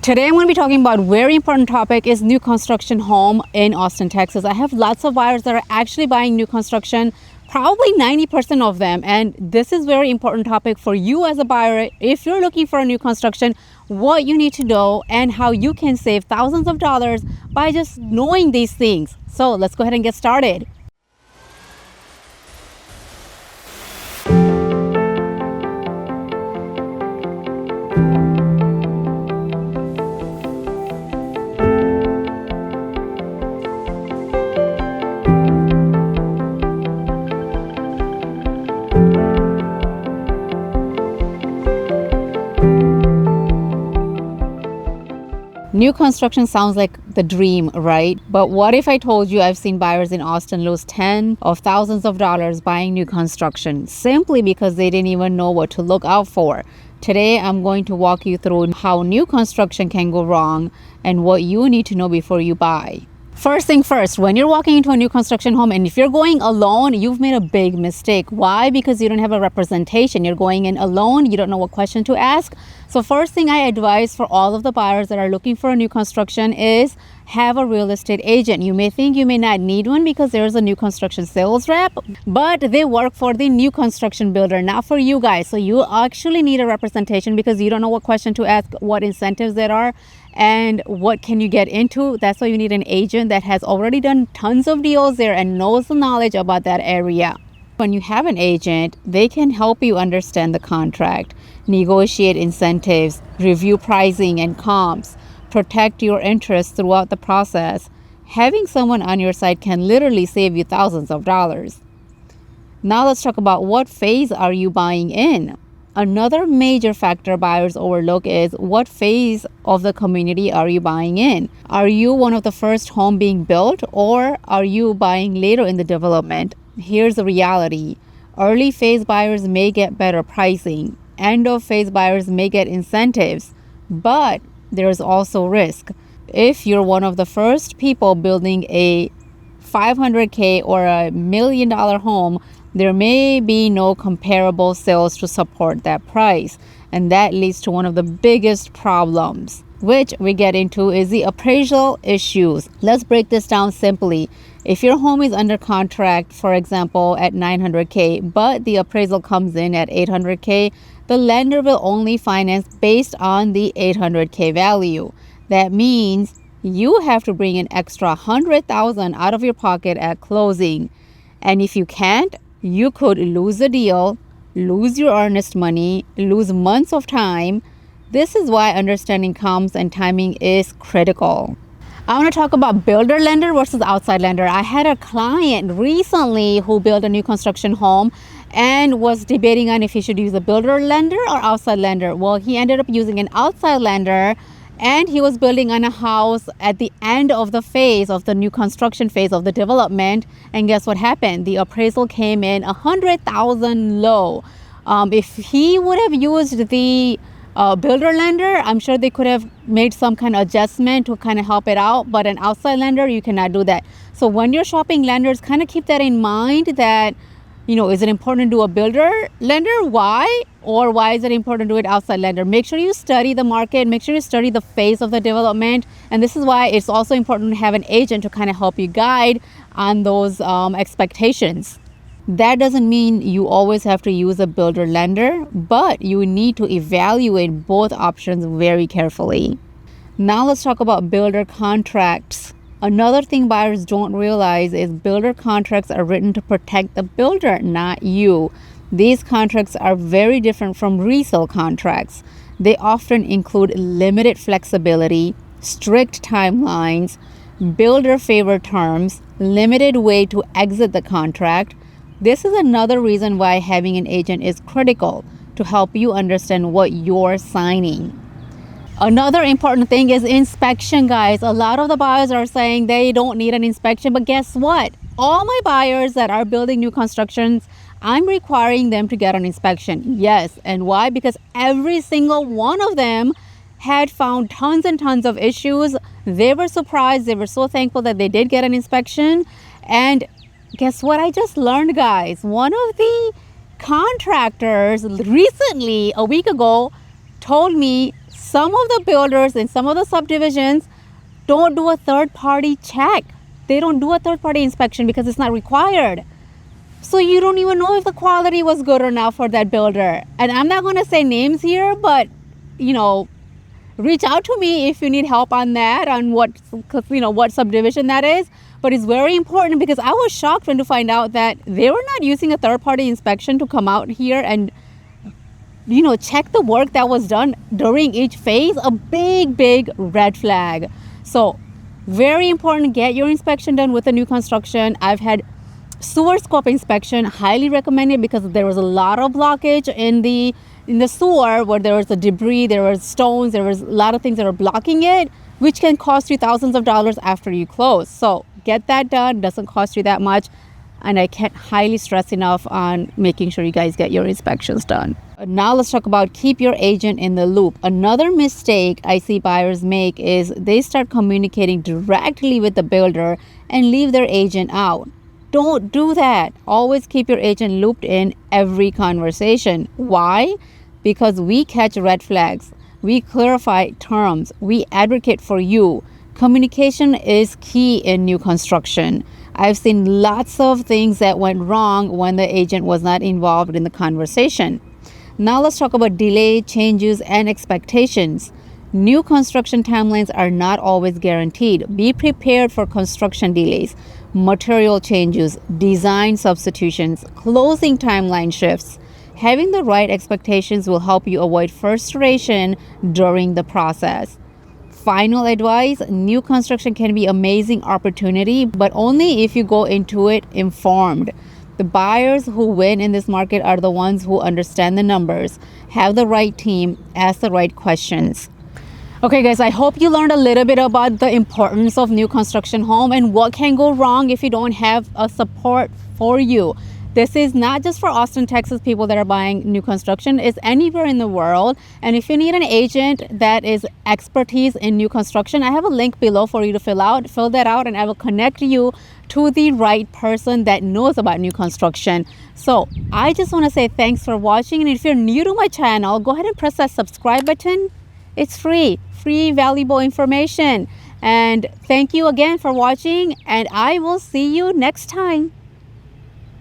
Today I'm going to be talking about a very important topic is new construction home in Austin, Texas. I have lots of buyers that are actually buying new construction, probably 90% of them. And this is very important topic for you as a buyer. If you're looking for a new construction, what you need to know and how you can save thousands of dollars by just knowing these things. So let's go ahead and get started. New construction sounds like the dream, right? But what if I told you I've seen buyers in Austin lose tens of thousands of dollars buying new construction simply because they didn't even know what to look out for? Today, I'm going to walk you through how new construction can go wrong and what you need to know before you buy. First thing first, when you're walking into a new construction home and if you're going alone, you've made a big mistake. Why? Because you don't have a representation. You're going in alone. You don't know what question to ask. So first thing I advise for all of the buyers that are looking for a new construction is have a real estate agent. You may think you may not need one because there's a new construction sales rep, but they work for the new construction builder, not for you guys. So you actually need a representation because you don't know what question to ask, what incentives there are, and what can you get into. That's why you need an agent that has already done tons of deals there and knows the knowledge about that area. When you have an agent, they can help you understand the contract, negotiate incentives, review pricing and comps, protect your interests throughout the process. Having someone on your side can literally save you thousands of dollars. Now let's talk about what phase are you buying in. Another major factor buyers overlook is what phase of the community are you buying in? Are you one of the first home being built or are you buying later in the development? Here's the reality. Early phase buyers may get better pricing. End of phase buyers may get incentives, but there's also risk. If you're one of the first people building a $500K or $1 million home, there may be no comparable sales to support that price. And that leads to one of the biggest problems, which we get into is the appraisal issues. Let's break this down simply. If your home is under contract, for example, at $900K, but the appraisal comes in at $800K, the lender will only finance based on the $800K value. That means you have to bring an extra $100,000 out of your pocket at closing. And if you can't, you could lose the deal, lose your earnest money, lose months of time. This is why understanding comps and timing is critical. I want to talk about builder lender versus outside lender. I had a client recently who built a new construction home and was debating on if he should use a builder lender or outside lender. Well, he ended up using an outside lender and he was building on a house at the end of the phase of the new construction phase of the development. And guess what happened? The appraisal came in $100,000 low. If he would have used the builder lender, I'm sure they could have made some kind of adjustment to kind of help it out. But an outside lender, you cannot do that. So when you're shopping lenders, kind of keep that in mind that, is it important to do a builder lender? Why? Or why is it important to do it outside lender? Make sure you study the market. Make sure you study the phase of the development. And this is why it's also important to have an agent to kind of help you guide on those expectations. That doesn't mean you always have to use a builder lender, but you need to evaluate both options very carefully. Now let's talk about builder contracts. Another thing buyers don't realize is builder contracts are written to protect the builder, not you. These contracts are very different from resale contracts. They often include limited flexibility, strict timelines, builder favor terms, limited way to exit the contract. This is another reason why having an agent is critical to help you understand what you're signing. Another important thing is inspection, guys. A lot of the buyers are saying they don't need an inspection, but guess what? All my buyers that are building new constructions, I'm requiring them to get an inspection. Yes, and why? Because every single one of them had found tons and tons of issues. They were surprised. They were so thankful that they did get an inspection. And guess what I just learned, guys? One of the contractors recently, a week ago, told me some of the builders in some of the subdivisions don't do a third-party check. They don't do a third-party inspection because it's not required. So you don't even know if the quality was good or not for that builder. And I'm not going to say names here, but, reach out to me if you need help on that, on what subdivision that is. But it's very important because I was shocked when to find out that they were not using a third-party inspection to come out here and, check the work that was done during each phase. A big, big red flag. So very important, get your inspection done with the new construction. I've had sewer scope inspection, highly recommended because there was a lot of blockage in the sewer where there was a debris, there was stones, there was a lot of things that are blocking it, which can cost you thousands of dollars after you close. So get that done. Doesn't cost you that much. And I can't highly stress enough on making sure you guys get your inspections done. Now let's talk about keep your agent in the loop. Another mistake I see buyers make is they start communicating directly with the builder and leave their agent out. Don't do that. Always keep your agent looped in every conversation. Why? Because we catch red flags. We clarify terms. We advocate for you. Communication is key in new construction. I've seen lots of things that went wrong when the agent was not involved in the conversation. Now let's talk about delay, changes, and expectations. New construction timelines are not always guaranteed. Be prepared for construction delays, material changes, design substitutions, closing timeline shifts. Having the right expectations will help you avoid frustration during the process. Final advice, new construction can be an amazing opportunity, but only if you go into it informed. The buyers who win in this market are the ones who understand the numbers, have the right team, ask the right questions. Okay guys, I hope you learned a little bit about the importance of new construction home and what can go wrong if you don't have a support for you. This is not just for Austin, Texas people that are buying new construction. It's anywhere in the world. And if you need an agent that is expertise in new construction, I have a link below for you to fill that out, and I will connect you to the right person that knows about new construction. So I just want to say thanks for watching. And if you're new to my channel, go ahead and press that subscribe button. It's free, valuable information. And thank you again for watching, and I will see you next time.